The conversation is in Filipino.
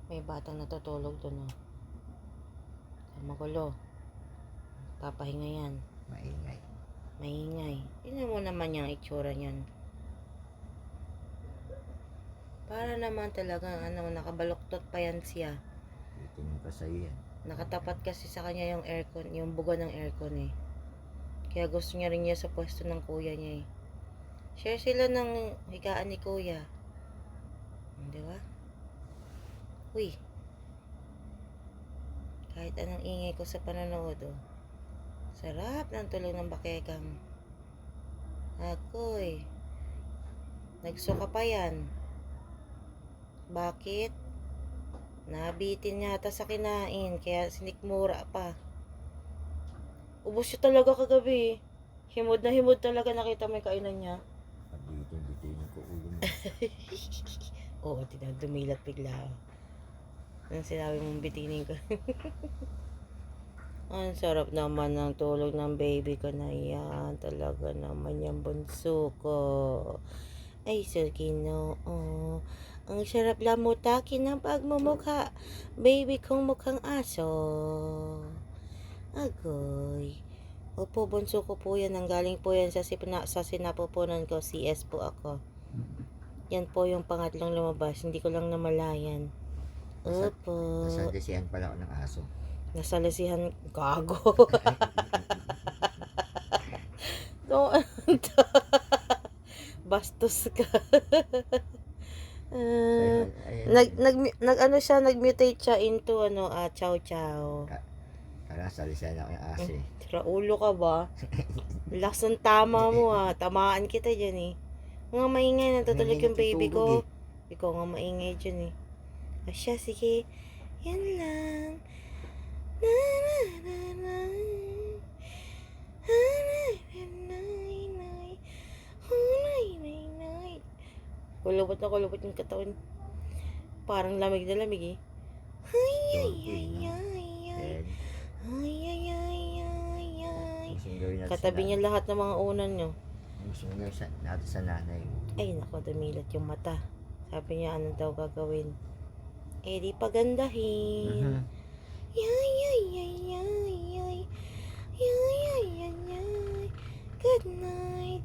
May batang natutulog doon, oh. Magulo. Papahinga yan. Maingay. Maingay. Tingnan mo naman yung itsura niyan. Para naman talaga, nakabaluktot pa yan siya. Titingin pa sa'yo yan. Nakatapat kasi sa kanya yung aircon, yung buga ng aircon eh. Kaya gusto niya rin niya sa pwesto ng kuya niya eh. Share sila ng higaan ni kuya. Di ba? Uy. Kahit anong ingay ko sa panonood, oh. Sarap ng tulog ng bakekang. Ako'y. Nagsuka pa yan. Bakit? Nabitin yata sa kinain, kaya sinikmura pa. Ubos siya talaga kagabi. Himod na himod talaga, nakita mo yung kainan niya. Pabitin-bitin ko ulo mo. Oo, dumilat bigla. Nang sinabi mong bitinin ko. Ang sarap naman ng tulog ng baby ko na yan. Talaga naman yung bunso ko. Ay, Ginoo. Oh. Ang sarap lamutakin ng pagmumukha. Baby kong mukhang aso. Agoy. Opo, bunso ko po yan. Nanggaling po yan sa sinapupunan ko. CS po ako. Yan po yung pangatlong lumabas. Hindi ko lang namalayan. Opo. Nasalisihan pala ako ng aso. Nasalisihan. Gago. Bastos ka. Nag-mutate siya into chow chow. Kaya salisihan ako ng aso eh. Tira ulo ka ba? Lakas ng tama mo tamaan kita dyan eh. Mga maingay, natutulog yung baby ko. Ikaw nga maingay dyan eh. Asya, sige. Yan lang. Na na na na. Kulubot na kulubot yung katawan. Parang lamig na lamig eh. Ay, ay, ay, ay, ay. Ay, ay, ay, ay, ay. Katabi niya lahat ng mga unan nyo. Gusto mo gawin natin sa nanay. Ay, nako, dumilat yung mata. Sabi niya, ano daw gagawin? Eh, di pagandahin. Yay, yay, yay, yay, yay. Yay, yay, yay, yay. Good night.